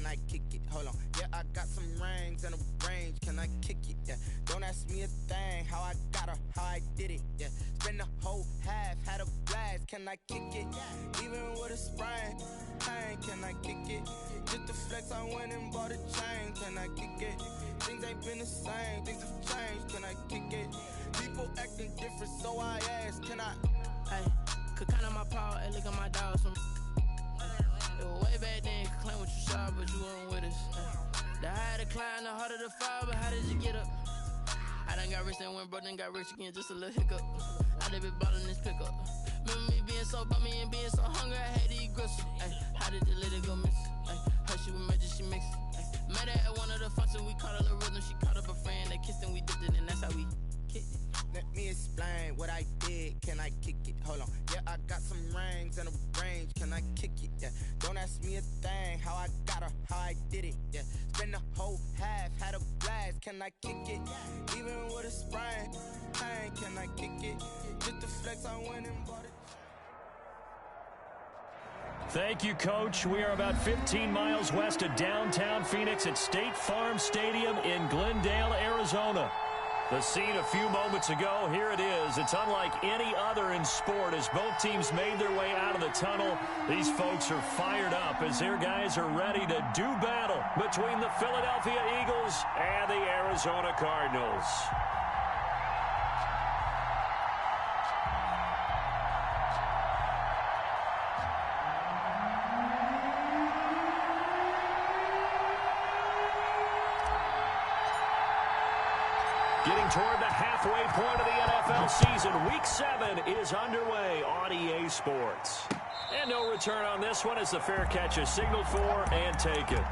can I kick it? Hold on, yeah, I got some rings and a range, can I kick it? Yeah, don't ask me a thing, how I got her, how I did it. Yeah, spend the whole half, had a blast, can I kick it? Even with a sprain, pain, can I kick it? Just to flex, I went and bought a chain, can I kick it? Things ain't been the same, things have changed, can I kick it? People acting different, so I ask, can I? Hey, could count on my power, hey, look at my dogs from. It was way back then, could claim what you saw, but you weren't with us. The higher the climb, the harder the fall, but how did you get up? I done got rich and went broke, then got rich again, just a little hiccup. I done been ballin' this pickup. Remember me being so bummy and being so hungry, I had to eat gristle. Ay, how did the lady go miss? Ay, her she was major, she mixed. Met her at one of the functions, we caught a little rhythm, she caught up a friend, they kissed and we dipped it, and that's how we kicked it. Let me explain what I did, can I kick it? Hold on, yeah, I got some rings and a range, can I kick it? Yeah, don't ask me a thing, how I got her, how I did it. Yeah, spend the whole half, had a blast, can I kick it? Even with a sprain, pain, can I kick it? Just to flex, I went and bought it. Thank you, Coach. We are about 15 miles west of downtown Phoenix at State Farm Stadium in Glendale, Arizona. The scene a few moments ago, here it is. It's unlike any other in sport as both teams made their way out of the tunnel. These folks are fired up as their guys are ready to do battle between the Philadelphia Eagles and the Arizona Cardinals. Getting toward the halfway point of the NFL season, Week 7 is underway on EA Sports. And no return on this one as the fair catch is signaled for and taken.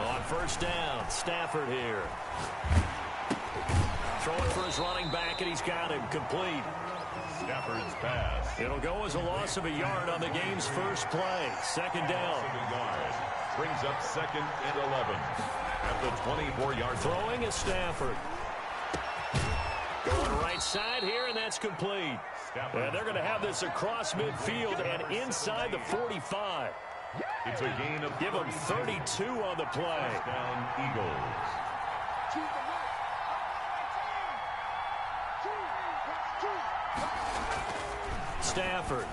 On first down, Stafford here. Throwing for his running back, and he's got him complete. Stafford's pass. It'll go as a loss of a yard on the game's first play. Second down. Brings up 2nd and 11 at the 24-yard throwing is Stafford. Going right side here, and that's complete. And they're going to have this across midfield and inside the 45. It's a gain of give them 32 on the play. Down Eagles. Stafford.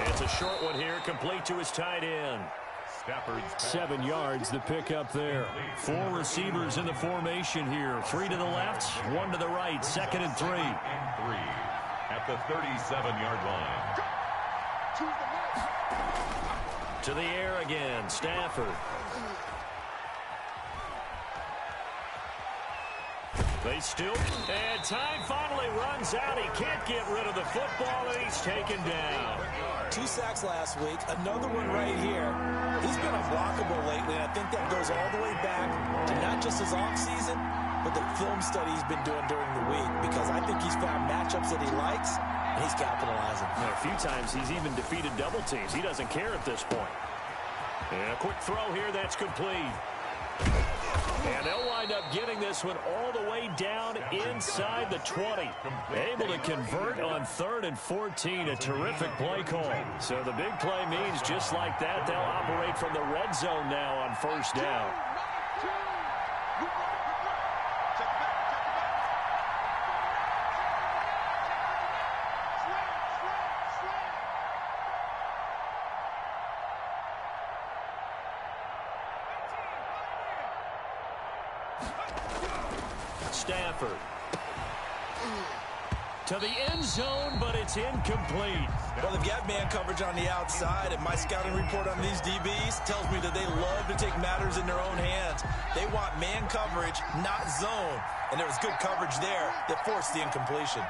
It's a short one here, complete to his tight end. Stafford's 7 yards, the pickup there. 4 receivers in the formation here. 3 to the left, 1 to the right. 2nd and 3. At the 37-yard line. To the air again, Stafford. They still, and time finally runs out. He can't get rid of the football, and he's taken down. 2 sacks last week, another one right here. He's been unblockable lately, and I think that goes all the way back to not just his offseason, but the film study he's been doing during the week, because I think he's found matchups that he likes, and he's capitalizing. A few times he's even defeated double teams. He doesn't care at this point. And a quick throw here, that's complete. And they'll wind up getting this one all the way down inside the 20. Able to convert on 3rd and 14. A terrific play call. So the big play means just like that, they'll operate from the red zone now on first down. Stafford to the end zone, but it's incomplete. Well, they've got man coverage on the outside, and my scouting report on these DBs tells me that they love to take matters in their own hands. They want man coverage, not zone, and there was good coverage there that forced the incompletion.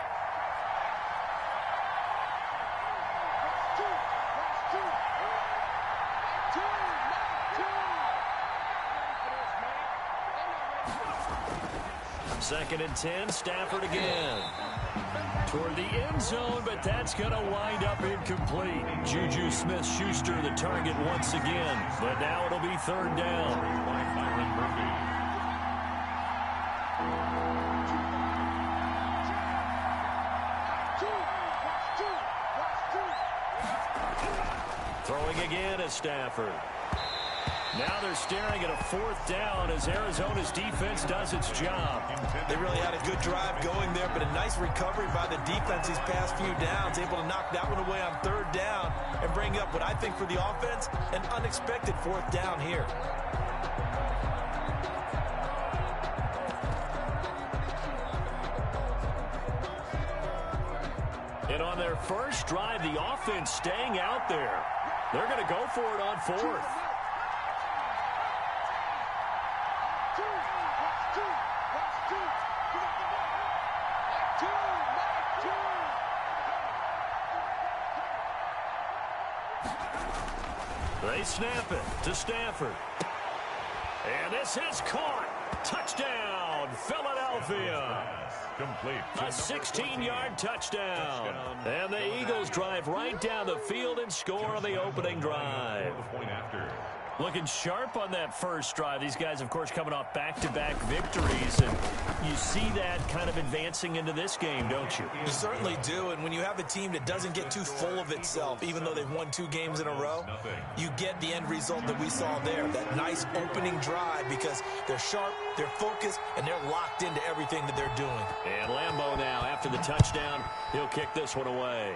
2nd and 10, Stafford again. Toward the end zone, but that's going to wind up incomplete. Juju Smith-Schuster the target once again, but now it'll be 3rd down. Throwing again is Stafford. Now they're staring at a 4th down as Arizona's defense does its job. They really had a good drive going there, but a nice recovery by the defense these past few downs, able to knock that one away on 3rd down and bring up what I think for the offense, an unexpected 4th down here. And on their first drive, the offense staying out there. They're going to go for it on 4th. They snap it to Stafford. And this is caught. Touchdown, Philadelphia. Complete. A 16-yard touchdown. And the Eagles drive right down the field and score on the opening drive. Looking sharp on that first drive. These guys, of course, coming off back-to-back victories. And you see that kind of advancing into this game, don't you? You certainly do. And when you have a team that doesn't get too full of itself, even though they've won 2 games in a row, you get the end result that we saw there. That nice opening drive because they're sharp, they're focused, and they're locked into everything that they're doing. And Lambeau now, after the touchdown, he'll kick this one away.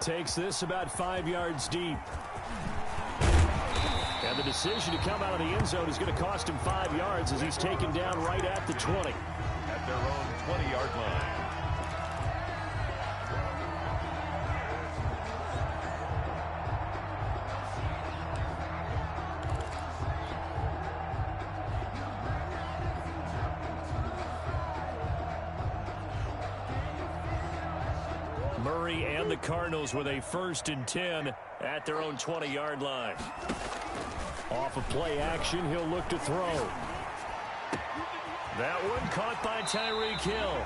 Takes this about 5 yards deep. And the decision to come out of the end zone is going to cost him 5 yards as he's taken down right at the 20. At their own 20-yard line. Murray and the Cardinals with a 1st and 10 at their own 20-yard line. Off of play action, he'll look to throw. That one caught by Tyreek Hill.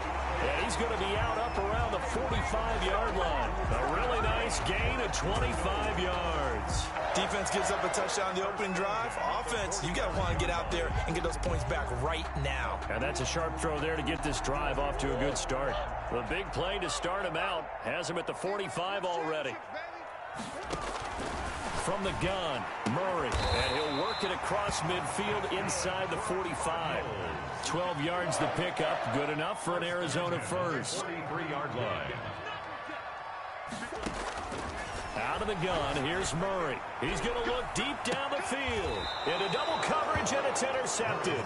And he's going to be out up around the 45-yard line. A really nice gain of 25 yards. Defense gives up a touchdown on the opening drive. Offense, you got to want to get out there and get those points back right now. And that's a sharp throw there to get this drive off to a good start. The big play to start him out has him at the 45 already. From the gun, Murray, and he'll work it across midfield inside the 45. 12 yards the pickup, good enough for an Arizona first. 33-yard line. Out of the gun, here's Murray. He's going to look deep down the field. Into double coverage, and it's intercepted.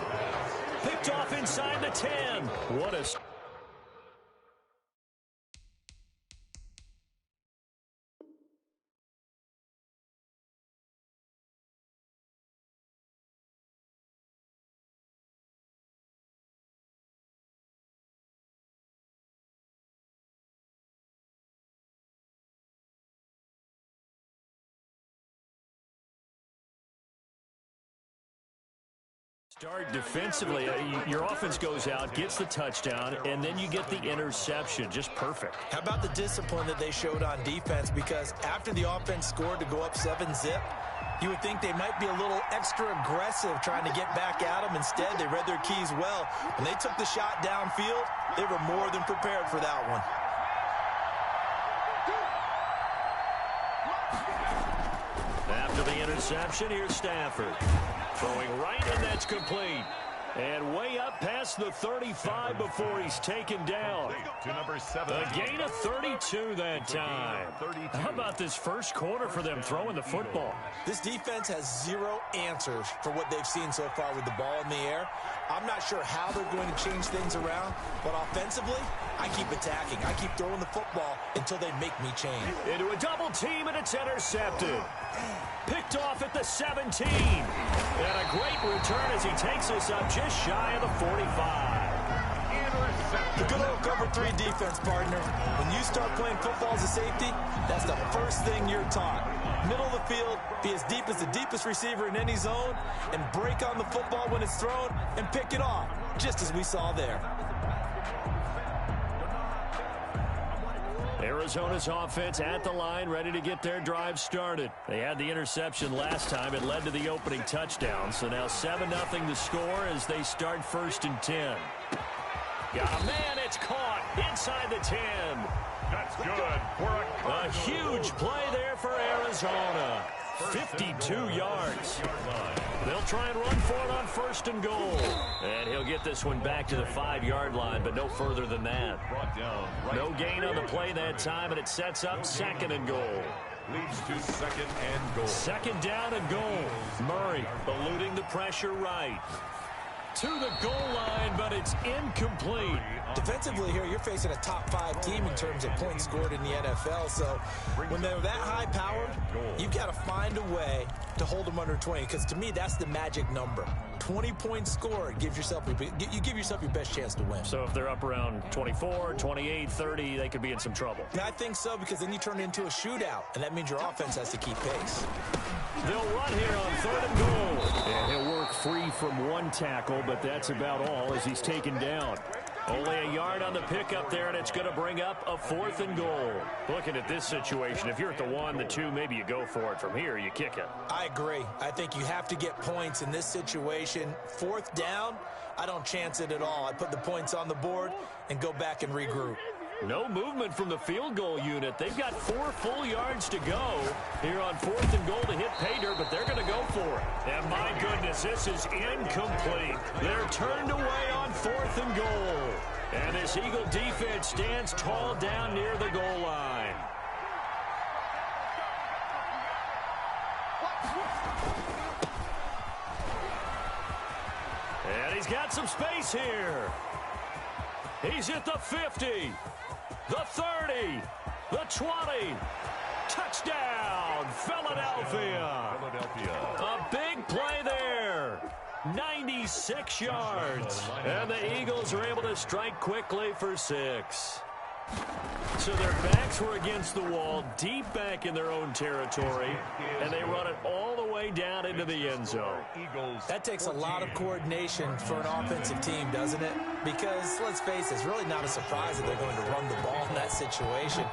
Picked off inside the 10. What a... Start defensively. Your offense goes out, gets the touchdown, and then you get the interception. Just perfect. How about the discipline that they showed on defense? Because after the offense scored to go up 7-zip, you would think they might be a little extra aggressive trying to get back at them. Instead, they read their keys well. When they took the shot downfield, they were more than prepared for that one. After the interception, here's Stafford. Throwing right, and that's complete. And way up past the 35 before he's taken down. To number 7. A gain of 32 that time. How about this first quarter for them throwing the football? This defense has zero answers for what they've seen so far with the ball in the air. I'm not sure how they're going to change things around, but offensively, I keep attacking. I keep throwing the football until they make me change. Into a double team, and it's intercepted. Picked off at the 17. And a great return as he takes us up just shy of the 45. The good old cover 3 defense, partner. When you start playing football as a safety, that's the first thing you're taught. Middle of the field, be as deep as the deepest receiver in any zone, and break on the football when it's thrown and pick it off, just as we saw there. Arizona's offense at the line, ready to get their drive started. They had the interception last time. It led to the opening touchdown. So now 7-0 the score as they start 1st and 10. Yeah, man, it's caught inside the 10. That's good for a huge play there for Arizona. 52 yards. They'll try and run for it on 1st and goal. And he'll get this one back to the 5-yard line, but no further than that. No gain on the play that time, and it sets up 2nd and goal. Leads to 2nd and goal. 2nd down and goal. Murray eluding the pressure right. To the goal line, but it's incomplete. Defensively here, you're facing a top 5 team in terms of points scored in the NFL. So when they're that high-powered, you've got to find a way to hold them under 20. Because to me, that's the magic number. 20 points scored gives yourself you give yourself your best chance to win. So if they're up around 24, 28, 30, they could be in some trouble. I think so, because then you turn it into a shootout, and that means your offense has to keep pace. They'll run here on 3rd and goal. And he'll work free from one tackle, but that's about all as he's taken down. Only a yard on the pickup there, and it's going to bring up a 4th and goal. Looking at this situation, if you're at the 1, the 2, maybe you go for it. From here, you kick it. I agree. I think you have to get points in this situation. 4th down, I don't chance it at all. I put the points on the board and go back and regroup. No movement from the field goal unit. They've got 4 full yards to go here on 4th and goal to hit pay dirt, but they're going to go for it. And my goodness, this is incomplete. They're turned away on 4th and goal. And this Eagle defense stands tall down near the goal line. And he's got some space here. He's at the 50, the 30, the 20. Touchdown, Philadelphia. A big play there. 96 yards. And the Eagles are able to strike quickly for 6. So their backs were against the wall, deep back in their own territory, and they run it all the way down into the end zone. That takes a lot of coordination for an offensive team, doesn't it? Because, let's face it, it's really not a surprise that they're going to run the ball in that situation.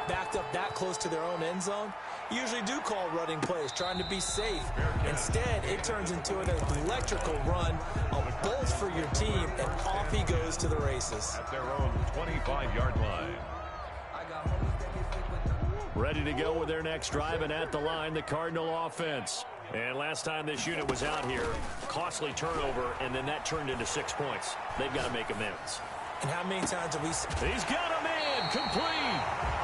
Backed up that close to their own end zone, you usually do call running plays, trying to be safe. Instead, it turns into an electrical run, a bolt for your team, and off he goes to the races. At their own 25-yard line. Ready to go with their next drive, and at the line, the Cardinal offense. And last time this unit was out here, costly turnover, and then that turned into 6 points. They've got to make amends. And how many times have we seen? He's got a man, complete,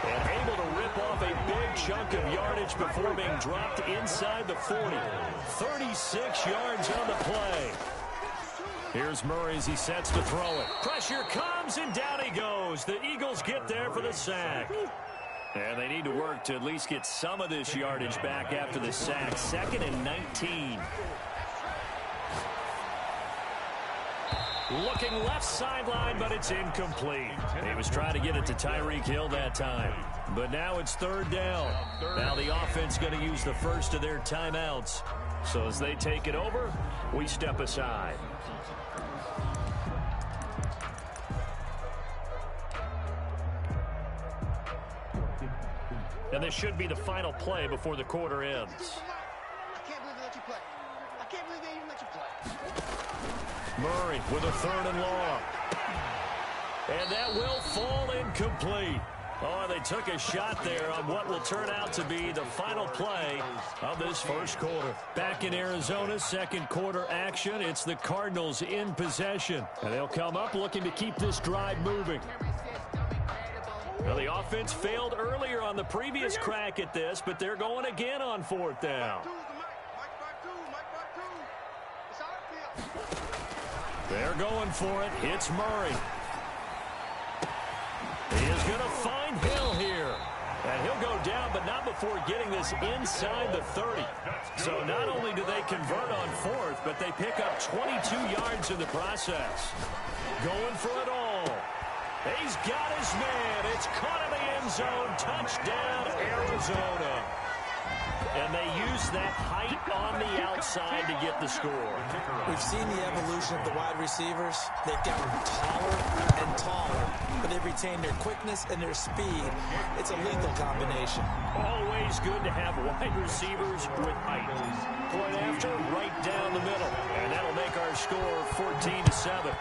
and able to rip off a big chunk of yardage before being dropped inside the 40. 36 yards on the play. Here's Murray as he sets to throw it. Pressure comes, and down he goes. The Eagles get there for the sack. And they need to work to at least get some of this yardage back after the sack. 2nd and 19. Looking left sideline, but it's incomplete. He was trying to get it to Tyreek Hill that time. But now it's 3rd down. Now the offense going to use the first of their timeouts. So as they take it over, we step aside. And this should be the final play before the quarter ends. I can't believe they let you play. I can't believe they even let you play. Murray with a 3rd and long. And that will fall incomplete. Oh, they took a shot there on what will turn out to be the final play of this first quarter. Back in Arizona, 2nd quarter action. It's the Cardinals in possession. And they'll come up looking to keep this drive moving. Well, the offense failed earlier on the previous crack at this, but they're going again on 4th down. They're going for it. It's Murray. He is going to find Hill here. And he'll go down, but not before getting this inside the 30. So not only do they convert on 4th, but they pick up 22 yards in the process. Going for it all. He's got his man. It's caught in the end zone. Touchdown, Arizona. and they use that height on the outside to get the score. We've seen the evolution of the wide receivers. They've gotten taller and taller, but they've retained their quickness and their speed. It's a lethal combination. Always good to have wide receivers with height. Point after, right down the middle, and that'll make our score 14-7.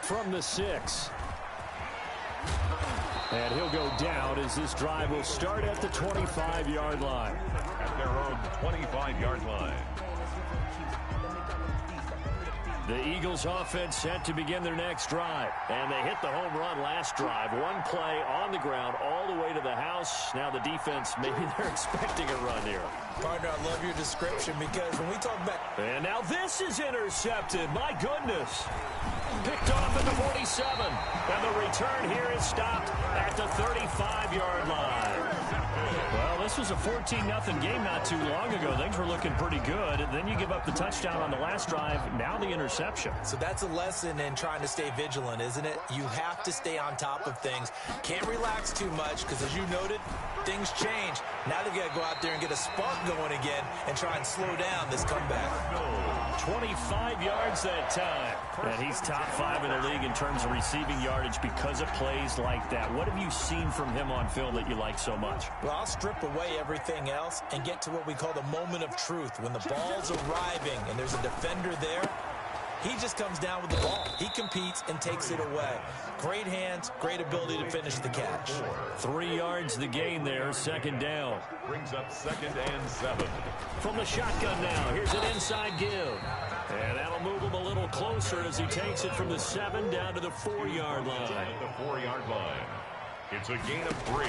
From the 6. And he'll go down as this drive will start at the 25-yard line. At their own 25-yard line. The Eagles offense set to begin their next drive. And they hit the home run last drive. One play on the ground all the way to the house. Now the defense, maybe they're expecting a run here. Partner, I love your description because when we talk about... And now this is intercepted. My goodness. Picked off at the 47. And the return here is stopped at the 35-yard line. Well, this was a 14-0 game not too long ago. Things were looking pretty good. And then you give up the touchdown on the last drive. Now the interception. So that's a lesson in trying to stay vigilant, isn't it? You have to stay on top of things. Can't relax too much because, as you noted, things change. Now they've got to go out there and get a spark going again and try and slow down this comeback. 25 yards that time. And he's top 5 in the league in terms of receiving yardage because of plays like that. What have you seen from him on film that you like so much? Well, I'll strip away everything else and get to what we call the moment of truth. When the ball's arriving and there's a defender there, he just comes down with the ball. He competes and takes it away. Great hands, great ability to finish the catch. 3 yards the gain there, second down. Brings up 2nd and 7. From the shotgun now, here's an inside give. And that'll move him a little closer as he takes it from the 7 down to the 4-yard line. At the 4-yard line. It's a gain of 3.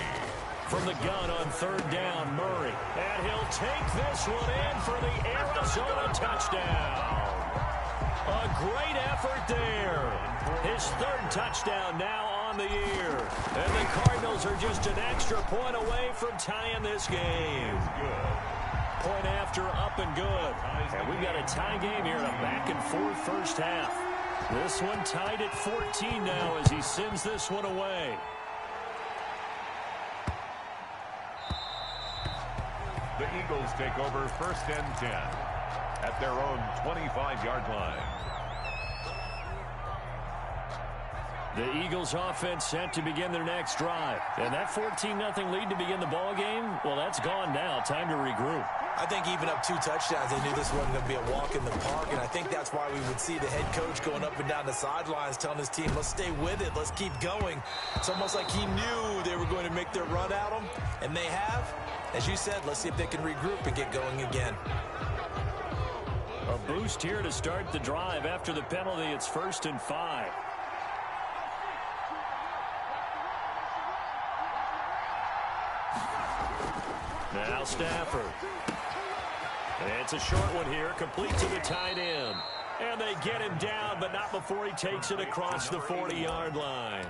From the gun on 3rd down, Murray. And he'll take this one in for the Arizona touchdown. A great effort there. His 3rd touchdown now on the year. And the Cardinals are just an extra point away from tying this game. Point after, up and good. And we've got a tie game here in a back-and-forth first half. This one tied at 14 now as he sends this one away. The Eagles take over 1st and 10 at their own 25-yard line. The Eagles offense set to begin their next drive. And that 14-0 lead to begin the ball game, well, that's gone now. Time to regroup. I think even up 2 touchdowns, they knew this wasn't going to be a walk in the park, and I think that's why we would see the head coach going up and down the sidelines telling his team, let's stay with it, let's keep going. It's almost like he knew they were going to make their run at him, and they have. As you said, let's see if they can regroup and get going again. A boost here to start the drive. After the penalty, it's 1st and 5. Now Stafford. It's a short one here, complete to the tight end. And they get him down, but not before he takes it across the 40-yard line.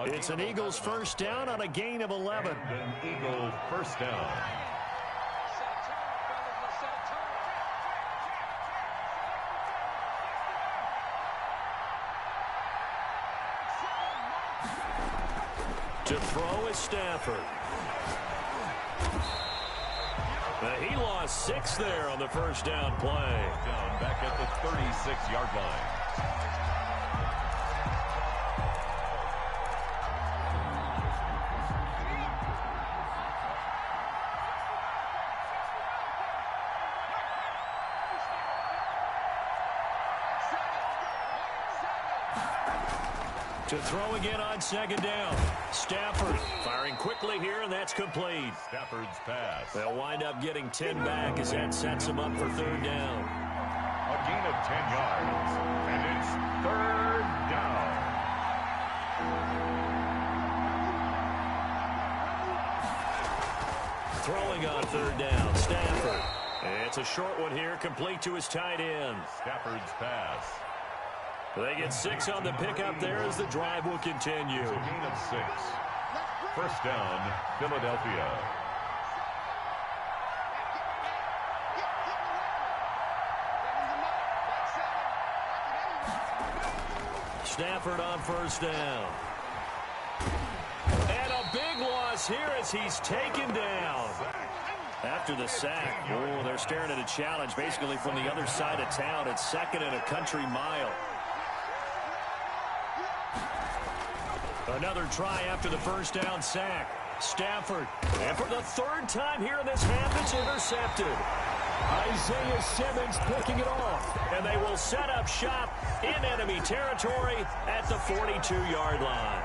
It's an Eagles first down on a gain of 11. An Eagle first down. To throw is Stafford. He lost 6 there on the first down play. Down back at the 36-yard line. To throw again on 2nd down. Stafford firing quickly here, and that's complete. Stafford's pass. They'll wind up getting 10 back as that sets them up for 3rd down. A gain of 10 yards. And it's 3rd down. Throwing on 3rd down, Stafford. It's a short one here, complete to his tight end. Stafford's pass. They get 6 on the pickup there as the drive will continue. It's a gain of 6. First down, Philadelphia. Stafford on 1st down. And a big loss falls here as he's taken down. After the sack, oh, they're staring at a challenge basically from the other side of town. It's second and a country mile. Another try after the first down sack. Stafford, and for the third time here in this half, it's intercepted. Isaiah Simmons picking it off, and they will set up shop in enemy territory at the 42-yard line.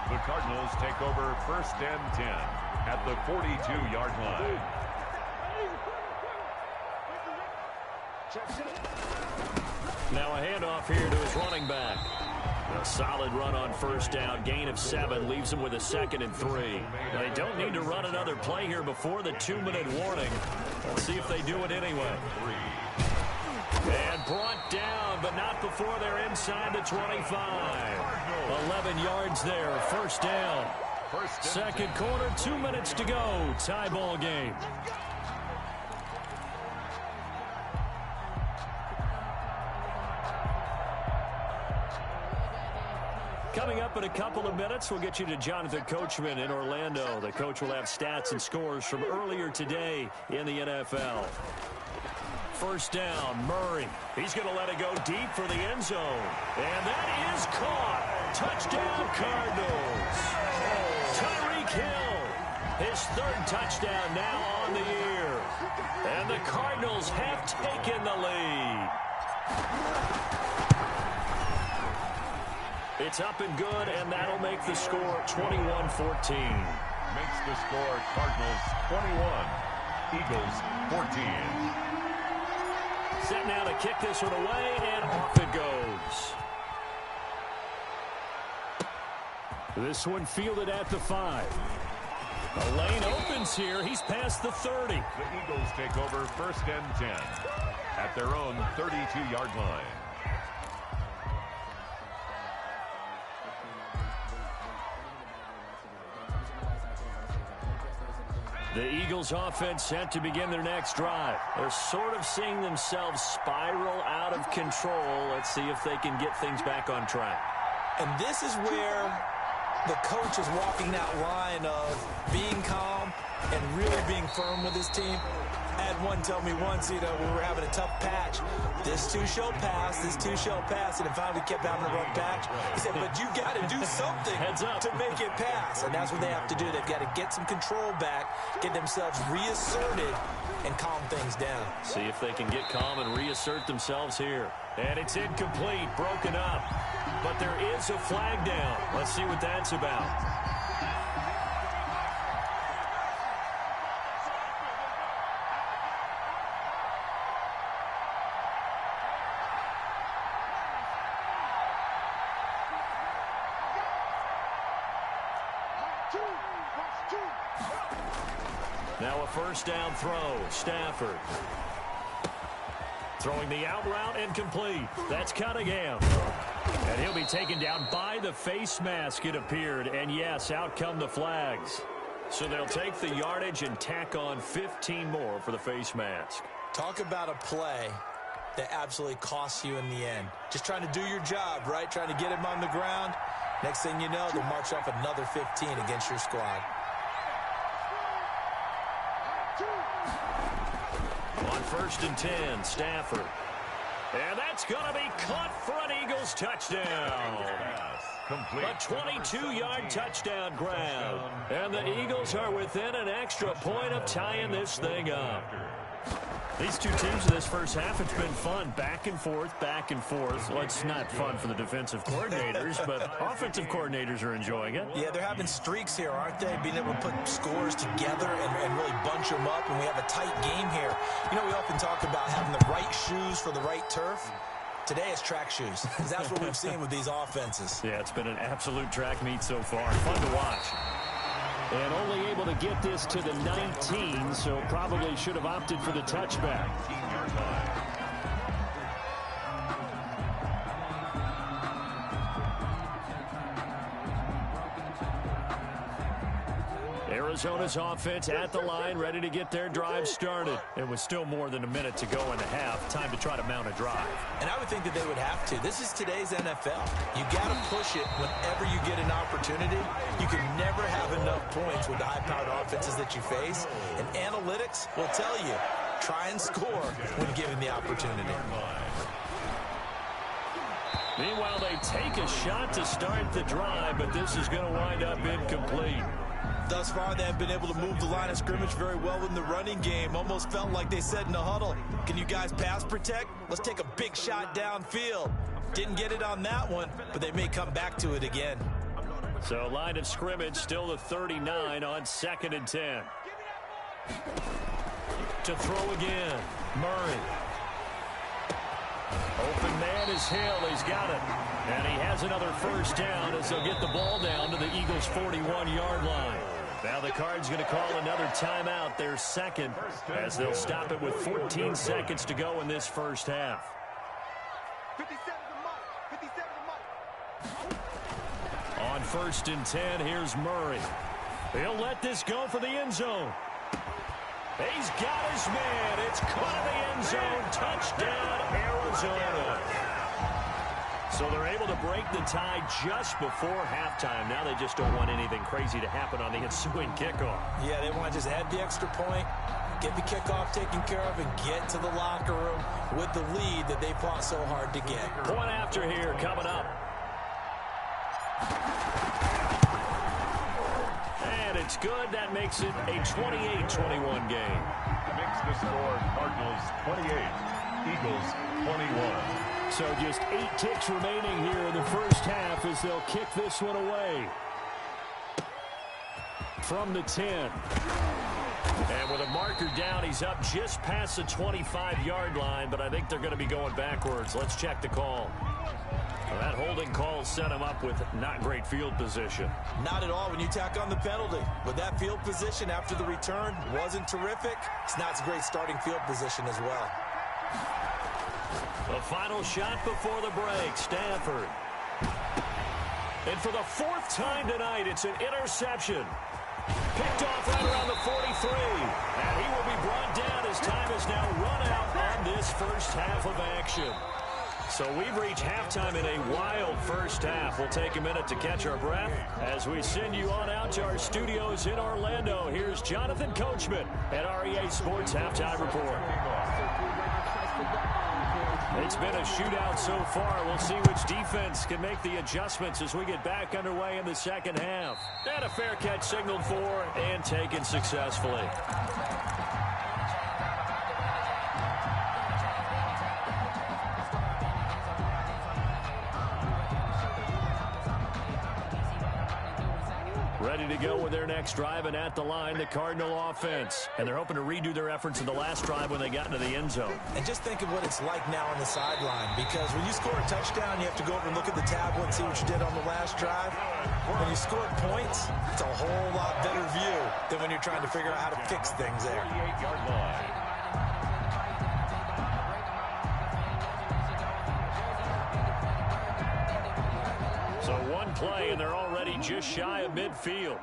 The Cardinals take over first and 10 at the 42-yard line. Now a handoff here to his running back. A solid run on first down. Gain of 7 leaves him with a 2nd and 3. They don't need to run another play here before the 2-minute warning. Let's see if they do it anyway. And brought down, but not before they're inside the 25. 11 yards there, first down. Second quarter, 2 minutes to go. Tie ball game. Coming up in a couple of minutes, we'll get you to Jonathan Coachman in Orlando. The coach will have stats and scores from earlier today in the NFL. First down, Murray. He's going to let it go deep for the end zone. And that is caught. Touchdown, Cardinals. Tyreek Hill, his 3rd touchdown now on the year. And the Cardinals have taken the lead. It's up and good, and that'll make the score 21-14. Makes the score Cardinals 21, Eagles 14. Set now to kick this one away, and off it goes. This one fielded at the 5. The lane opens here. He's past the 30. The Eagles take over first and 10 at their own 32-yard line. The Eagles offense set to begin their next drive. They're sort of seeing themselves spiral out of control. Let's see if they can get things back on track. And this is where the coach is walking that line of being calm and really being firm with his team. I had one tell me once, we were having a tough patch. This too shall pass, this too shall pass. And finally we kept having a rough patch. He said, but you got to do something to make it pass. And that's what they have to do. They've got to get some control back, get themselves reasserted, and calm things down. See if they can get calm and reassert themselves here. And it's incomplete, broken up. But there is a flag down. Let's see what that's about. Now a first down throw. Stafford. Throwing the out route incomplete. That's Cunningham. And he'll be taken down by the face mask, it appeared. And yes, out come the flags. So they'll take the yardage and tack on 15 more for the face mask. Talk about a play that absolutely costs you in the end. Just trying to do your job, right? Trying to get him on the ground. Next thing you know, they'll march off another 15 against your squad. On first and 10, Stafford. And that's going to be caught for an Eagles touchdown. A 22-yard touchdown grab. And the Eagles are within an extra point of tying this thing up. These two teams in this first half, it's been fun. Back and forth, back and forth. Well, it's not fun for the defensive coordinators, but offensive coordinators are enjoying it. Yeah, they're having streaks here, aren't they? Being able to put scores together and really bunch them up, and we have a tight game here. You know, we often talk about having the right shoes for the right turf. Today it's track shoes, because that's what we've seen with these offenses. Yeah, it's been an absolute track meet so far. Fun to watch. And only able to get this to the 19, so probably should have opted for the touchback. Arizona's offense at the line, ready to get their drive started. It was still more than a minute to go in the half. Time to try to mount a drive. And I would think that they would have to. This is today's NFL. You got to push it whenever you get an opportunity. You can never have enough points with the high-powered offenses that you face. And analytics will tell you, try and score when given the opportunity. Meanwhile, they take a shot to start the drive, but this is going to wind up incomplete. Thus far, they have been able to move the line of scrimmage very well in the running game. Almost felt like they said in the huddle, can you guys pass protect? Let's take a big shot downfield. Didn't get it on that one, but they may come back to it again. So line of scrimmage still the 39 on 2nd and 10. To throw again, Murray. Open man is Hill. He's got it. And he has another first down as they'll get the ball down to the Eagles' 41-yard line. Now the Cards going to call another timeout, their second, as they'll stop it with 14 seconds to go in this first half. 57 On 1st and 10, here's Murray. He'll let this go for the end zone. He's got his man. It's caught in the end zone. Touchdown, Arizona. So they're able to break the tie just before halftime. Now they just don't want anything crazy to happen on the ensuing kickoff. Yeah, they want to just add the extra point, get the kickoff taken care of, and get to the locker room with the lead that they fought so hard to get. Point after here coming up. And it's good. That makes it a 28-21 game. Makes the score Cardinals 28, Eagles 21. So just 8 ticks remaining here in the first half as they'll kick this one away. From the 10. And with a marker down, he's up just past the 25-yard line, but I think they're going to be going backwards. Let's check the call. Well, that holding call set him up with not great field position. Not at all when you tack on the penalty. With that field position after the return wasn't terrific. It's not a great starting field position as well. The final shot before the break, Stafford. And for the 4th time tonight, it's an interception. Picked off right around the 43. And he will be brought down as time is now run out on this first half of action. So we've reached halftime in a wild first half. We'll take a minute to catch our breath as we send you on out to our studios in Orlando. Here's Jonathan Coachman at REA Sports Halftime Report. It's been a shootout so far. We'll see which defense can make the adjustments as we get back underway in the second half. And a fair catch signaled for and taken successfully. Ready to go with their next drive, and at the line, the Cardinal offense. And they're hoping to redo their efforts in the last drive when they got into the end zone. And just think of what it's like now on the sideline, because when you score a touchdown, you have to go over and look at the tablet and see what you did on the last drive. When you score points, it's a whole lot better view than when you're trying to figure out how to fix things there. 38-yard line. So one play, and they're already just shy of midfield.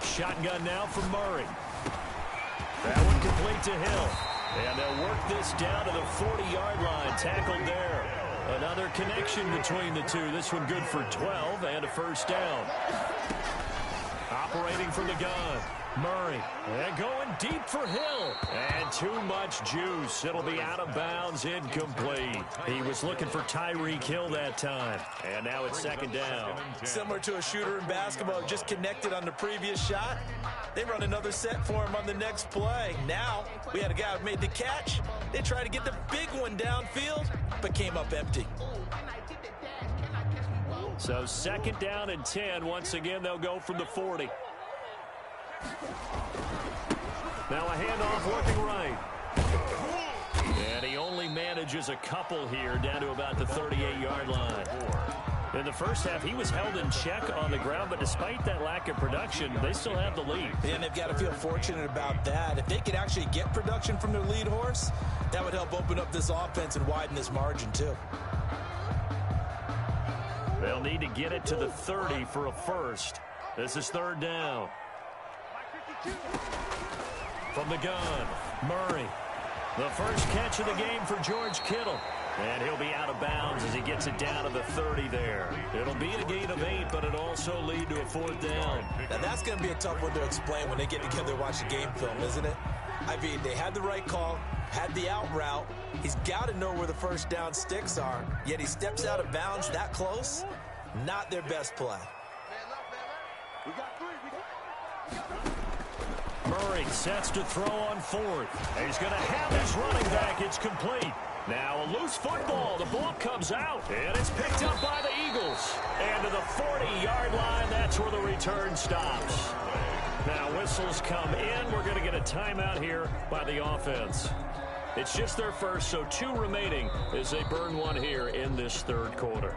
Shotgun now from Murray. That one complete to Hill. And they'll work this down to the 40-yard line. Tackled there. Another connection between the two. This one good for 12 and a first down. Operating from the gun. Murray, and going deep for Hill. And too much juice. It'll be out of bounds, incomplete. He was looking for Tyreek Hill that time. And now it's second down. Similar to a shooter in basketball, just connected on the previous shot. They run another set for him on the next play. Now, we had a guy who made the catch. They tried to get the big one downfield, but came up empty. So second down and 10. Once again, they'll go from the 40. Now a handoff working right. And he only manages a couple here down to about the 38-yard line. In the first half, he was held in check on the ground, but despite that lack of production, they still have the lead. And they've got to feel fortunate about that. If they could actually get production from their lead horse, that would help open up this offense and widen this margin too. They'll need to get it to the 30 for a first. This is third down. From the gun, Murray. The first catch of the game for George Kittle. And he'll be out of bounds as he gets it down to the 30 there. It'll be a gain of 8, but it'll also lead to a fourth down. Now, that's going to be a tough one to explain when they get together and watch the game film, isn't it? I mean, they had the right call, had the out route. He's got to know where the first down sticks are, yet he steps out of bounds that close. Not their best play. We got 3. Murray sets to throw on fourth. He's going to have his running back. It's complete. Now a loose football. The ball comes out, and it's picked up by the Eagles. And to the 40-yard line, that's where the return stops. Now whistles come in. We're going to get a timeout here by the offense. It's just their first, so 2 remaining as they burn one here in this third quarter.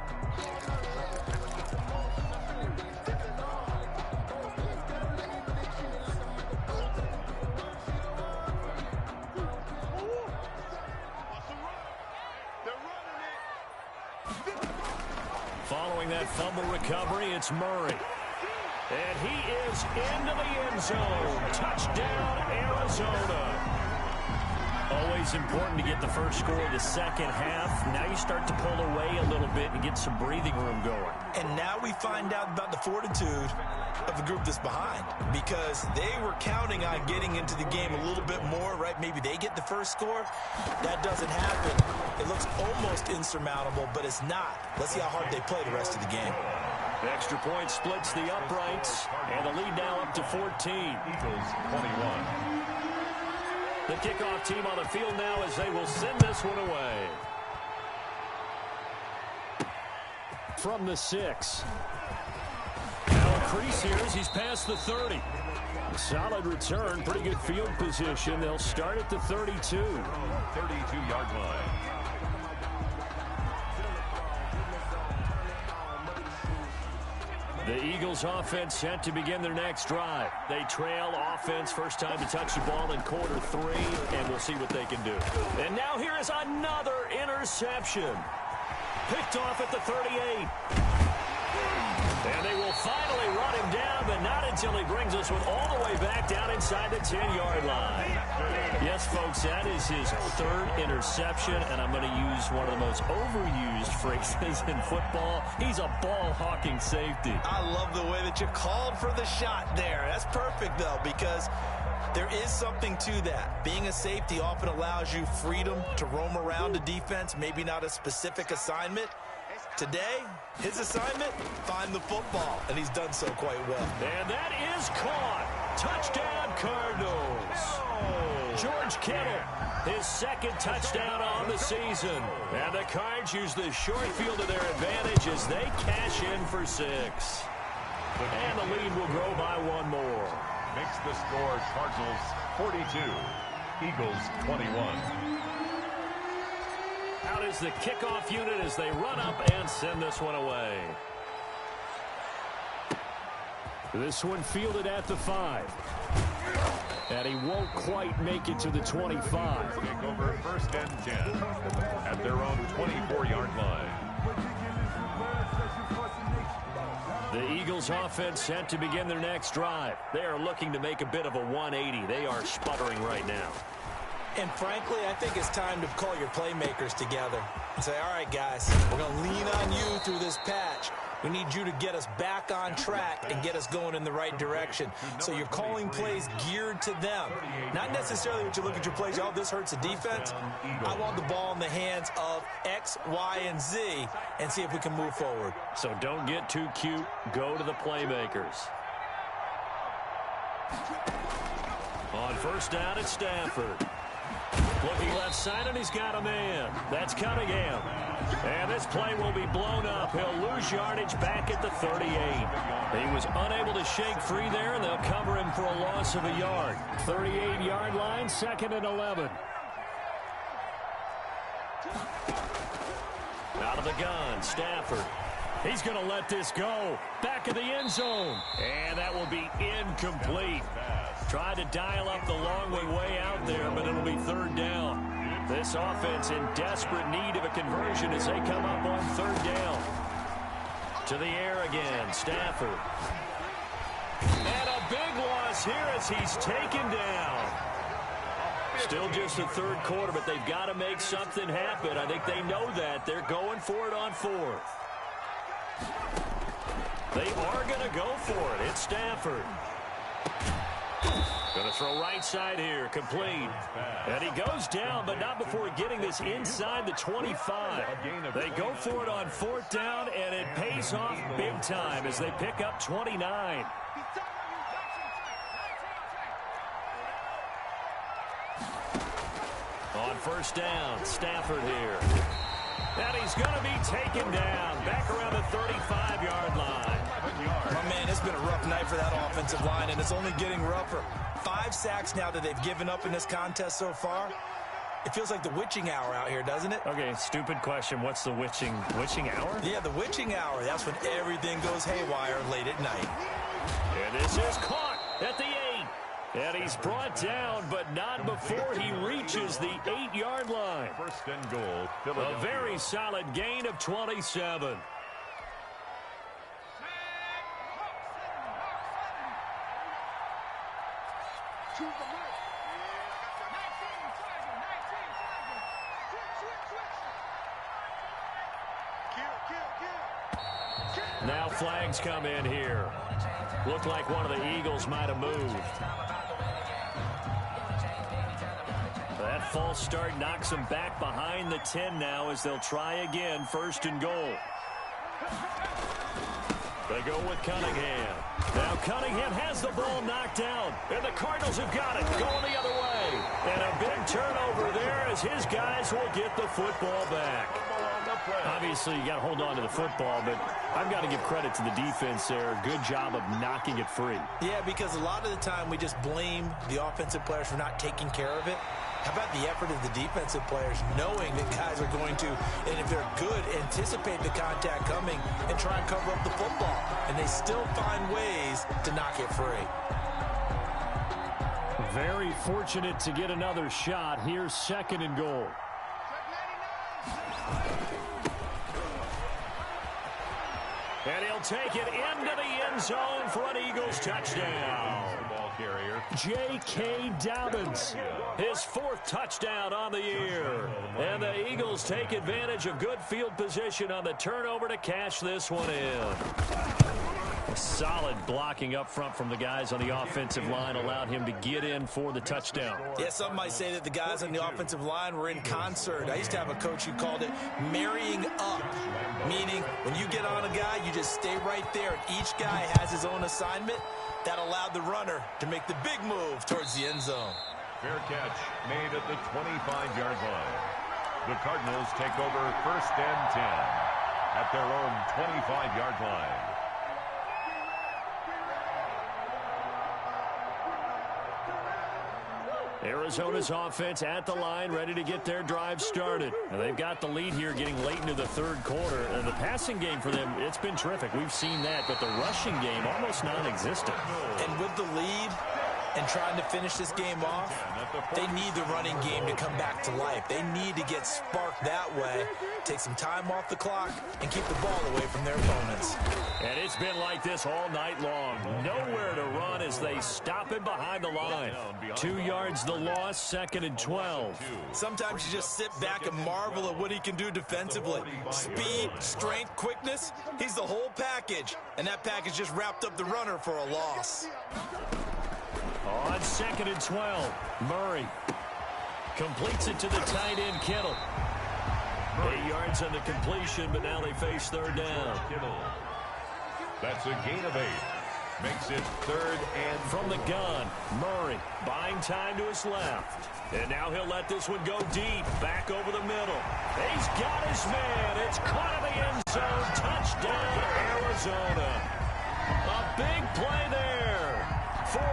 Following that fumble recovery, it's Murray. And he is into the end zone. Touchdown, Arizona. Always important to get the first score of the second half. Now you start to pull away a little bit and get some breathing room going. And now we find out about the fortitude of the group that's behind, because they were counting on getting into the game a little bit more, right? Maybe they get the first score. That doesn't happen. It looks almost insurmountable, but it's not. Let's see how hard they play the rest of the game. The extra point splits the uprights, and the lead now up to 14. Eagles 21. The kickoff team on the field now as they will send this one away. From the 6. Now a crease here as he's past the 30. Solid return, pretty good field position. They'll start at the 32. 32-yard line. The Eagles offense set to begin their next drive. They trail offense, first time to touch the ball in quarter 3, and we'll see what they can do. And now here is another interception. Picked off at the 38. And they will finally run him down, but not until he brings us one all the way back down inside the 10-yard line. Yes, folks, that is his 3rd interception, and I'm going to use one of the most overused phrases in football. He's a ball-hawking safety. I love the way that you called for the shot there. That's perfect, though, because there is something to that. Being a safety often allows you freedom to roam around a defense, maybe not a specific assignment. Today, his assignment, find the football, and he's done so quite well. And that is caught. Touchdown, Cardinals. George Kittle, his 2nd touchdown on the season. And the Cards use the short field to their advantage as they cash in for 6. And the lead will grow by 1 more. Makes the score Cardinals 42, Eagles 21. Out is the kickoff unit as they run up and send this one away. This one fielded at the 5. And he won't quite make it to the 25. Take over 1st and 10 at their own 24-yard line. The Eagles offense set to begin their next drive. They are looking to make a bit of a 180. They are sputtering right now. And frankly, I think it's time to call your playmakers together and say, all right, guys, we're going to lean on you through this patch. We need you to get us back on track and get us going in the right direction. So you're calling plays geared to them. Not necessarily what you look at your plays, oh, this hurts the defense. I want the ball in the hands of X, Y, and Z and see if we can move forward. So don't get too cute. Go to the playmakers. On first down, it's Stafford. Looking left side, and he's got a man. That's Cunningham. And this play will be blown up. He'll lose yardage back at the 38. He was unable to shake free there, and they'll cover him for a loss of a yard. 38-yard line, 2nd and 11. Out of the gun, Stafford. He's going to let this go. Back of the end zone. And that will be incomplete. Tried to dial up the long way out there, but it'll be 3rd down. This offense in desperate need of a conversion as they come up on 3rd down. To the air again, Stafford. And a big loss here as he's taken down. Still just the third quarter, but they've got to make something happen. I think they know that. They're going for it on fourth. They are going to go for it. It's Stafford. Going to throw right side here, complete. And he goes down, but not before getting this inside the 25. They go for it on fourth down, and it pays off big time as they pick up 29. On first down, Stafford here. And he's going to be taken down back around the 35-yard line. My man, it's been a rough night for that offensive line, and it's only getting rougher. 5 sacks now that they've given up in this contest so far. It feels like the witching hour out here, doesn't it? Okay, stupid question. What's the witching hour? Yeah, the witching hour. That's when everything goes haywire late at night. And this is caught at the 8. And he's brought down, but not before he reaches the 8-yard line. First and goal. A very solid gain of 27. Now flags come in here. Looked like one of the Eagles might have moved. That false start knocks them back behind the 10 now as they'll try again, first and goal. They go with Cunningham. Now Cunningham has the ball knocked down, and the Cardinals have got it going the other way. And a big turnover there as his guys will get the football back. Obviously, you got to hold on to the football, but I've got to give credit to the defense there. Good job of knocking it free. Yeah, because a lot of the time we just blame the offensive players for not taking care of it. How about the effort of the defensive players knowing that guys are going to, and if they're good, anticipate the contact coming and try and cover up the football. And they still find ways to knock it free. Very fortunate to get another shot. Here's second and goal. And he'll take it into the end zone for an Eagles touchdown. Ball carrier. J.K. Dobbins, his 4th touchdown on the year. And the Eagles take advantage of good field position on the turnover to cash this one in. Solid blocking up front from the guys on the offensive line allowed him to get in for the touchdown. Yeah, some might say that the guys on the offensive line were in concert. I used to have a coach who called it marrying up, meaning when you get on a guy, you just stay right there, and each guy has his own assignment. That allowed the runner to make the big move towards the end zone. Fair catch made at the 25-yard line. The Cardinals take over first and 10 at their own 25-yard line. Arizona's offense at the line, ready to get their drive started. And they've got the lead here getting late into the third quarter. And the passing game for them, it's been terrific. We've seen that, but the rushing game almost non-existent. And with the lead and trying to finish this game off, they need the running game to come back to life. They need to get sparked that way, take some time off the clock, and keep the ball away from their opponents. And it's been like this all night long. Nowhere to run as they stop him behind the line. 2 yards the loss, second and 12. Sometimes you just sit back and marvel at what he can do defensively. Speed, strength, quickness, he's the whole package. And that package just wrapped up the runner for a loss. On second and 12, Murray completes it to the tight end, Kittle. 8 yards on the completion, but now they face third down. That's a gain of 8. Makes it third and from the gun. Murray buying time to his left. And now he'll let this one go deep, back over the middle. He's got his man. It's caught in the end zone. Touchdown, Arizona. A big play there.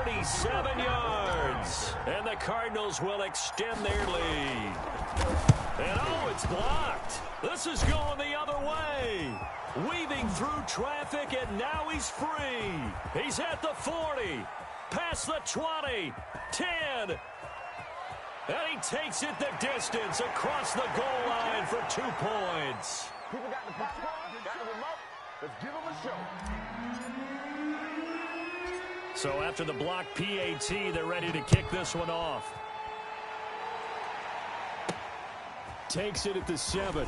47 yards. And the Cardinals will extend their lead. And oh, it's blocked. This is going the other way. Weaving through traffic, and now he's free. He's at the 40, past the 20, 10. And he takes it the distance across the goal line for 2 points. People got the popcorn, got the remote. Let's give him a show. So after the block PAT, they're ready to kick this one off. Takes it at the 7.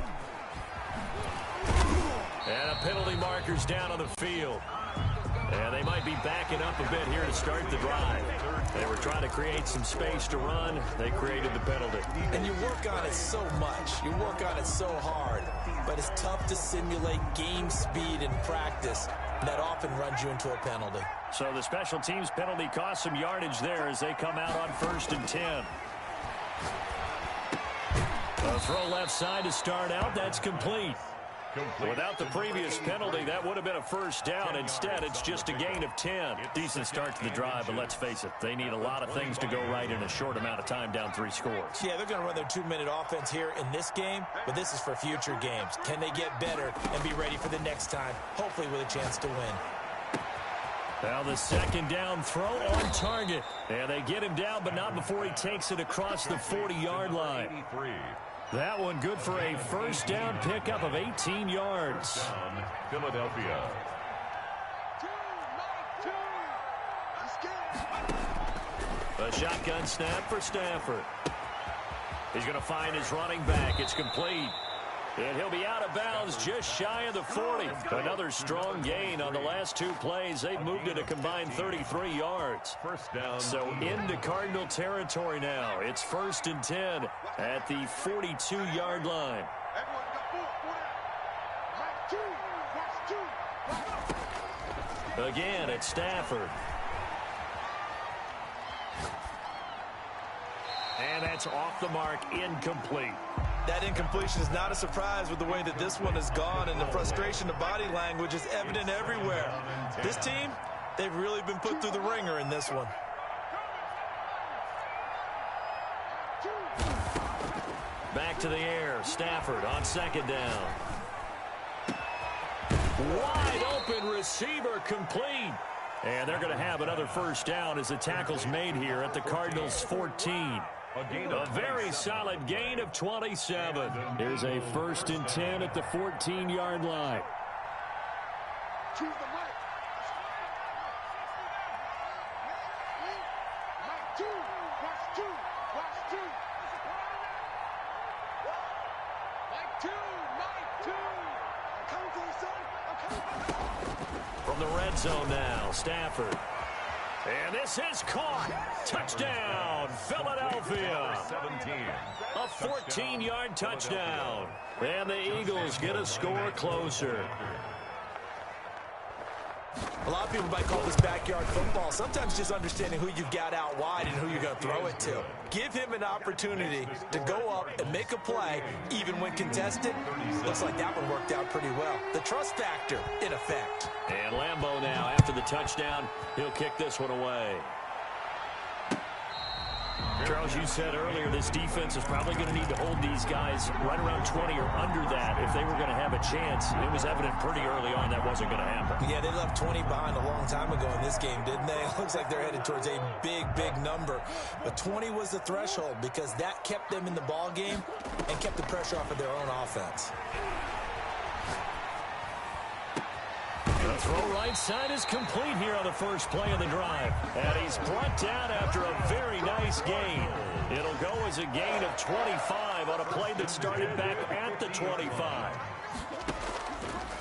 And a penalty marker's down on the field. And they might be backing up a bit here to start the drive. They were trying to create some space to run. They created the penalty. And you work on it so much. You work on it so hard. But it's tough to simulate game speed in practice. That often runs you into a penalty. So the special teams penalty cost some yardage there as they come out on 1st and 10. A throw left side to start out. That's complete. Without the previous penalty, that would have been a first down. Instead, it's just a gain of 10. Decent start to the drive, but let's face it, they need a lot of things to go right in a short amount of time, down 3 scores. Yeah, they're going to run their 2-minute offense here in this game, but this is for future games. Can they get better and be ready for the next time, hopefully with a chance to win? Now the second down throw on target. And they get him down, but not before he takes it across the 40-yard line. That one good for a first down pickup of 18 yards. Philadelphia. A shotgun snap for Stafford. He's going to find his running back. It's complete. And he'll be out of bounds just shy of the 40. Another strong gain on the last 2 plays. They've moved it a combined 33 yards. First down. So into Cardinal territory now. It's 1st and 10 at the 42-yard line. Again, it's Stafford. And that's off the mark, incomplete. That incompletion is not a surprise with the way that this one has gone, and the frustration, the body language is evident everywhere. This team, they've really been put through the ringer in this one. Back to the air, Stafford on 2nd down. Wide open receiver, complete. And they're going to have another first down as the tackle's made here at the Cardinals' 14. A very solid gain of 27. Here's a 1st and 10 at the 14-yard line. From the red zone now, Stafford. And this is caught. Touchdown, Philadelphia. 17. A 14-yard touchdown. And the Eagles get a score closer. A lot of people might call this backyard football. Sometimes just understanding who you've got out wide and who you're going to throw it to. Give him an opportunity to go up and make a play, even when contested. Looks like that one worked out pretty well. The trust factor, in effect. And Lambeau now, after the touchdown, he'll kick this one away. Charles, you said earlier this defense is probably going to need to hold these guys right around 20 or under that if they were going to have a chance. It was evident pretty early on that wasn't going to happen. Yeah, they left 20 behind a long time ago in this game, didn't they? It looks like they're headed towards a big, big number. But 20 was the threshold because that kept them in the ball game and kept the pressure off of their own offense. The throw right side is complete here on the first play of the drive. And he's brought down after a very nice gain. It'll go as a gain of 25 on a play that started back at the 25.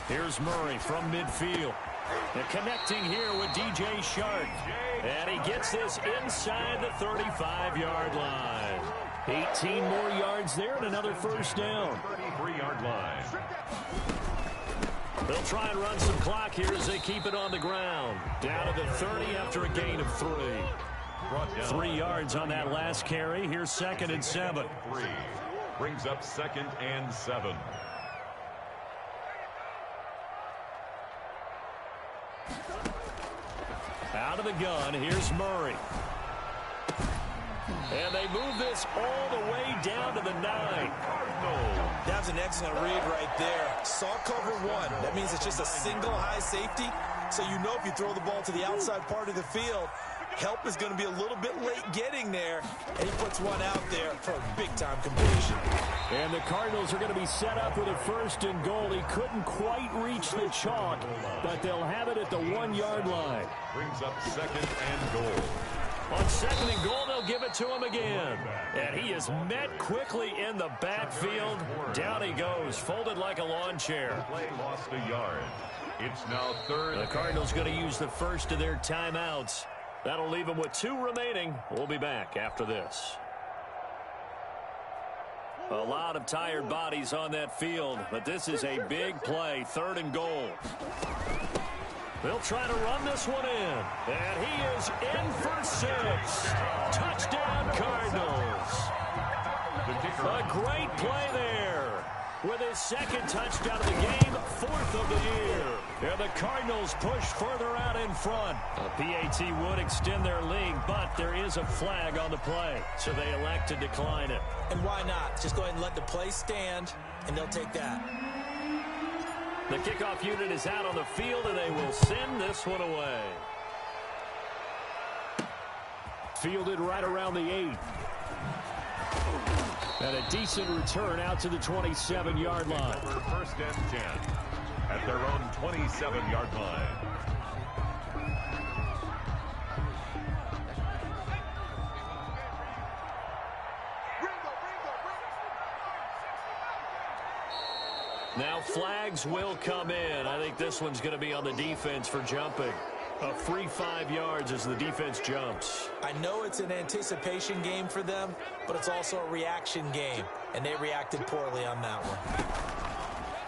Here's Murray from midfield. And connecting here with DJ Shark. And he gets this inside the 35-yard line. 18 more yards there and another first down. 33-yard line. They'll try and run some clock here as they keep it on the ground. Down to the 30 after a gain of 3. 3 yards on that last carry. Here's 2nd and 7. 3 brings up 2nd and 7. Out of the gun, here's Murray. And they move this all the way down to the 9. That was an excellent read right there. Saw cover 1. That means it's just a single high safety. So you know if you throw the ball to the outside part of the field, help is going to be a little bit late getting there, and he puts one out there for a big-time completion. And the Cardinals are going to be set up with a 1st and goal. He couldn't quite reach the chalk, but they'll have it at the 1-yard line. Brings up 2nd and goal. On 2nd and goal, they'll give it to him again. And he is met quickly in the backfield. Down he goes, folded like a lawn chair. Play lost a yard. It's now 3rd. The Cardinals going to use the first of their timeouts. That'll leave them with 2 remaining. We'll be back after this. A lot of tired bodies on that field, but this is a big play, 3rd and goal. They'll try to run this one in, and he is in for 6. Touchdown, Cardinals. A great play there with his 2nd touchdown of the game, 4th of the year. And the Cardinals push further out in front. A PAT would extend their lead, but there is a flag on the play, so they elect to decline it. And why not? Just go ahead and let the play stand, and they'll take that. The kickoff unit is out on the field, and they will send this one away. Fielded right around the 8. And a decent return out to the 27-yard line. 1st and 10 at their own 27-yard line. Now flags will come in. I think this one's going to be on the defense for jumping. A free 5 yards as the defense jumps. I know it's an anticipation game for them, but it's also a reaction game, and they reacted poorly on that one.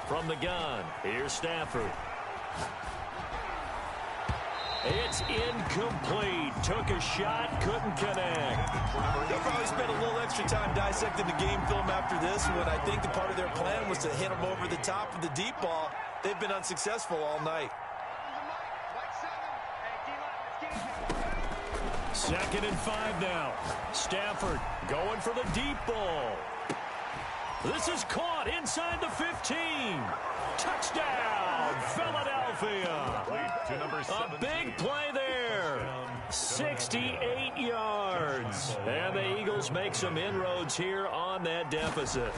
From the gun, here's Stafford. It's incomplete. Took a shot, couldn't connect. They'll probably spend a little extra time dissecting the game film after this one. I think the part of their plan was to hit them over the top of the deep ball. They've been unsuccessful all night. 2nd and 5 now. Stafford going for the deep ball. This is caught inside the 15. Touchdown, Philadelphia. To number 17. A big play there. 68 yards. And the Eagles make some inroads here on that deficit.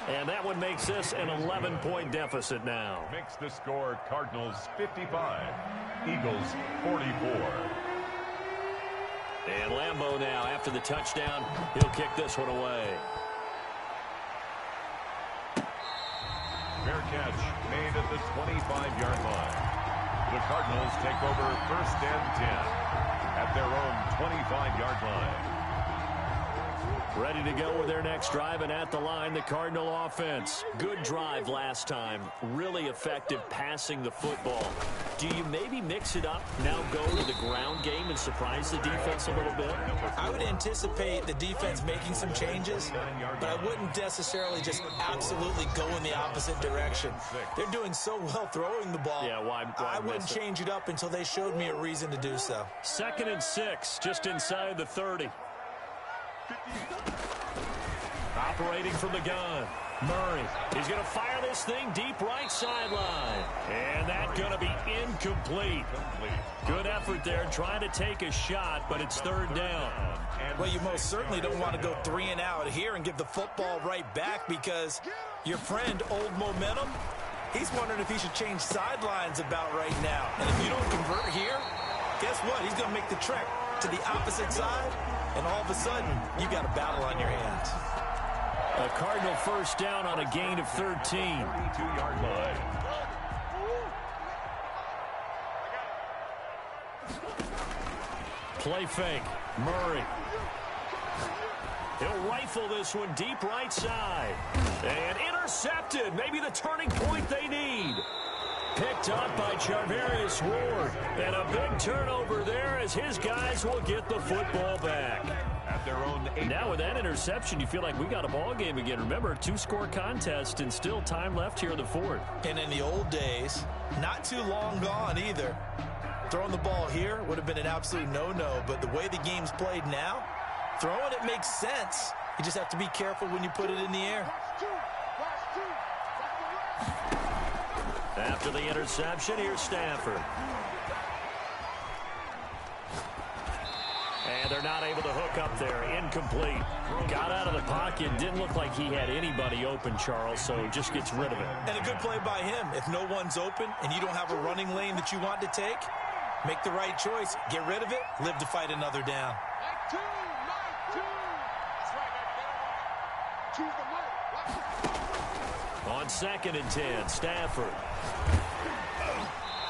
And that one makes this an 11-point deficit now. Makes the score Cardinals 55, Eagles 44. And Lambeau now, after the touchdown, he'll kick this one away. Fair catch made at the 25-yard line. The Cardinals take over 1st and 10 at their own 25-yard line. Ready to go with their next drive, and at the line, the Cardinal offense. Good drive last time. Really effective passing the football. Do you maybe mix it up, now go to the ground game and surprise the defense a little bit? I would anticipate the defense making some changes, but I wouldn't necessarily just absolutely go in the opposite direction. They're doing so well throwing the ball. Yeah, why I wouldn't change it up until they showed me a reason to do so. 2nd and 6, just inside the 30. Operating from the gun, Murray. He's going to fire this thing deep right sideline. And that's going to be incomplete. Good effort there trying to take a shot, but it's 3rd down. Well, you most certainly don't want to go 3 and out here and give the football right back, because your friend, Old Momentum, he's wondering if he should change sidelines about right now. And if you don't convert here, guess what? He's going to make the trek to the opposite side, and all of a sudden, you got a battle on your hands. A Cardinal 1st down on a gain of 13. 32-yard line. Play fake. Murray. He'll rifle this one deep right side. And intercepted. Maybe the turning point they need. Picked up by Charvarius Ward. And a big turnover there as his guys will get the football back. At their own 8. Now with that interception, you feel like we got a ball game again. Remember, 2-score contest and still time left here in the 4th. And in the old days, not too long gone either, throwing the ball here would have been an absolute no-no. But the way the game's played now, throwing it makes sense. You just have to be careful when you put it in the air. After the interception, here's Stafford. And they're not able to hook up there. Incomplete. Got out of the pocket. Didn't look like he had anybody open, Charles, so just gets rid of it. And a good play by him. If no one's open and you don't have a running lane that you want to take, make the right choice. Get rid of it. Live to fight another down. On 2nd and 10, Stafford.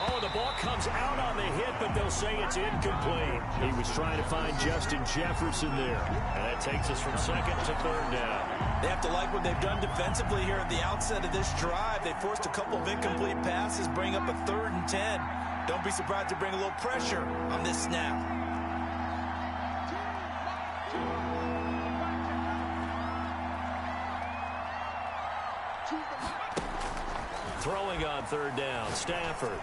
Oh, the ball comes out on the hit, but they'll say it's incomplete. He was trying to find Justin Jefferson there. And that takes us from 2nd to 3rd down. They have to like what they've done defensively here at the outset of this drive. They forced a couple of incomplete passes, bring up a 3rd and 10. Don't be surprised to bring a little pressure on this snap. Throwing on 3rd down, Stafford.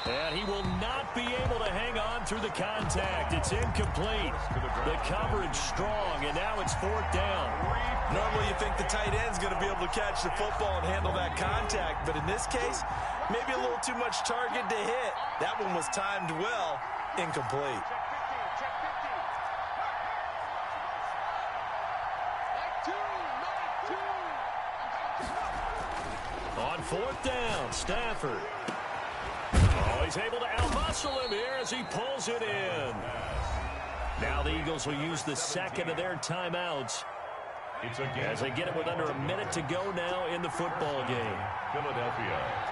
And he will not be able to hang on through the contact. It's incomplete. The coverage strong, and now it's 4th down. Normally you think the tight end's going to be able to catch the football and handle that contact, but in this case, maybe a little too much target to hit. That one was timed well, incomplete. On 4th down, Stafford. Oh, he's able to outmuscle him here as he pulls it in. Now the Eagles will use the 2nd of their timeouts as they get it with under a minute to go now in the football game. Philadelphia.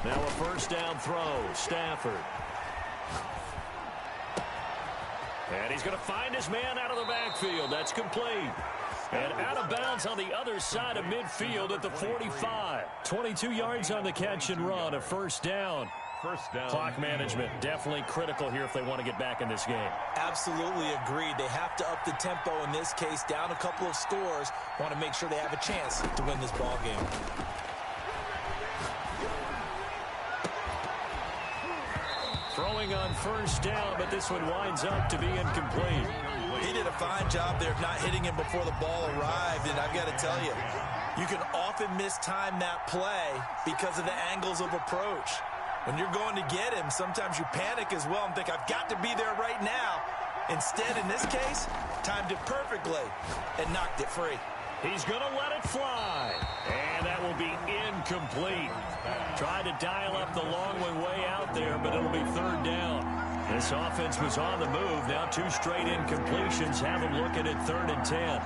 Now a 1st down throw, Stafford. And he's going to find his man out of the backfield. That's complete. And out of bounds on the other side of midfield at the 45. 22 yards on the catch and run, a 1st down. Clock management definitely critical here if they want to get back in this game. Absolutely agreed. They have to up the tempo in this case, down a couple of scores. Want to make sure they have a chance to win this ball game. Throwing on 1st down, but this one winds up to be incomplete. He did a fine job there of not hitting him before the ball arrived, and I've got to tell you, you can often mistime that play because of the angles of approach. When you're going to get him, sometimes you panic as well and think, I've got to be there right now. Instead, in this case, timed it perfectly and knocked it free. He's going to let it fly. And that will be incomplete. Tried to dial up the long one way out there, but it'll be 3rd down. This offense was on the move. Now 2 straight incompletions have them looking at 3rd and 10.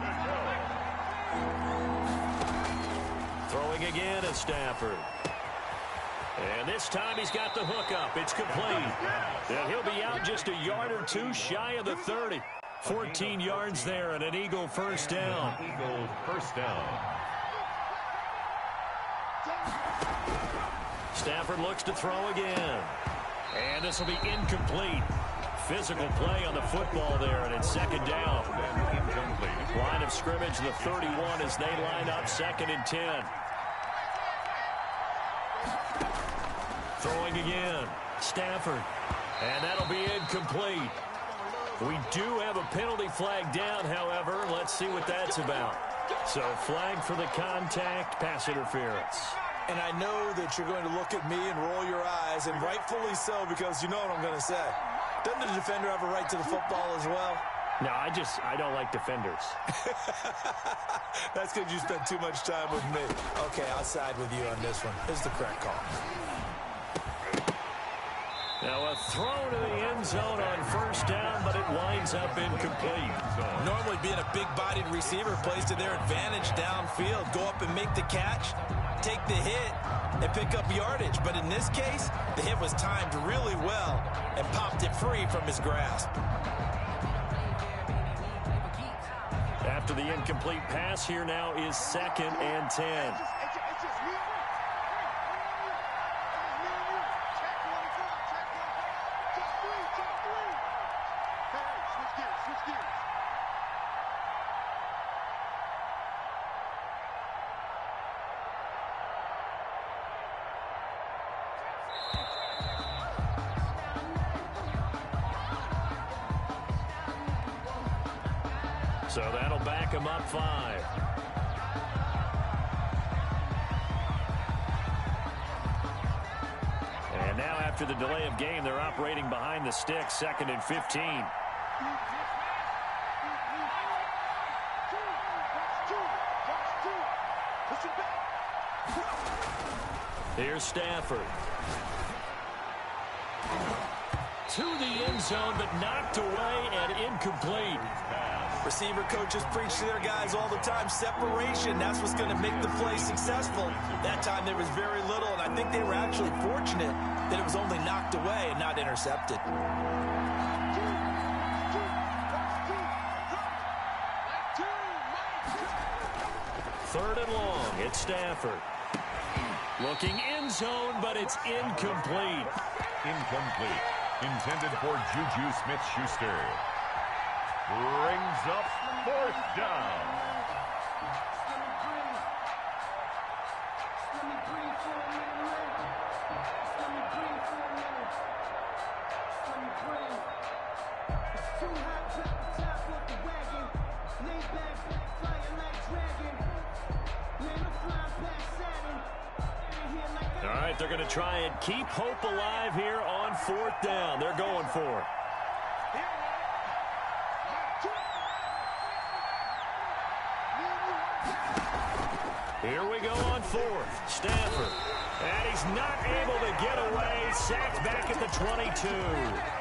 Throwing again at Stafford. And this time he's got the hookup. It's complete. And he'll be out just a yard or 2 shy of the 30. 14 yards there and an Eagle 1st down. Eagle 1st down. Stafford looks to throw again. And this will be incomplete. Physical play on the football there, and it's 2nd down. Line of scrimmage, the 31 as they line up 2nd and 10. Throwing again, Stafford. And that'll be incomplete. We do have a penalty flag down, however. Let's see what that's about. So flag for the contact, pass interference. And I know that you're going to look at me and roll your eyes, and rightfully so, because you know what I'm going to say. Doesn't the defender have a right to the football as well? No, I don't like defenders. That's because you spent too much time with me. Okay, I'll side with you on this one. This is the correct call. Now a throw to the end zone on 1st down, but it winds up incomplete. Normally being a big-bodied receiver plays to their advantage downfield. Go up and make the catch, take the hit, and pick up yardage. But in this case, the hit was timed really well and popped it free from his grasp. After the incomplete pass, here now is 2nd and 10. So that'll back him up 5. And now after the delay of game, they're operating behind the sticks, 2nd and 15. Here's Stafford. To the end zone, but knocked away and incomplete. Receiver coaches preach to their guys all the time. Separation, that's what's going to make the play successful. That time there was very little, and I think they were actually fortunate that it was only knocked away and not intercepted. 3rd and long. It's Stafford. Looking end zone, but it's incomplete. Incomplete. Intended for Juju Smith-Schuster. Brings up 4th down. All right, they're going to try and keep hope alive here on 4th down. They're going for it. Here we go on 4th. Stafford. And he's not able to get away. Sacked back at the 22.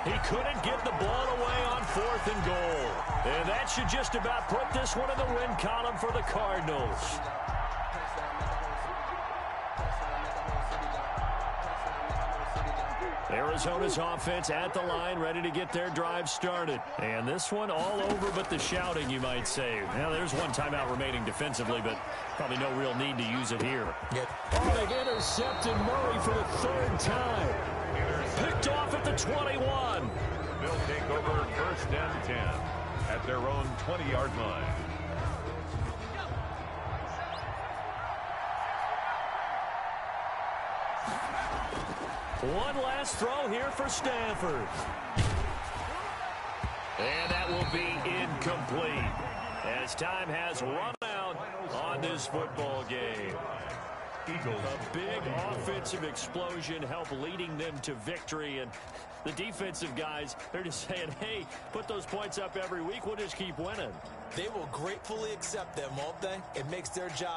He couldn't get the ball away on 4th and goal. And that should just about put this one in the win column for the Cardinals. Arizona's offense at the line, ready to get their drive started. And this one all over but the shouting, you might say. Now, there's one timeout remaining defensively, but probably no real need to use it here. Yep. Oh, they intercepted Murray for the 3rd time. Picked off at the 21. They'll take over 1st and 10 at their own 20-yard line. One last throw here for Stafford. And that will be incomplete as time has run out on this football game. Eagles. A big offensive explosion helped leading them to victory. And the defensive guys, they're just saying, hey, put those points up every week. We'll just keep winning. They will gratefully accept them, won't they? It makes their job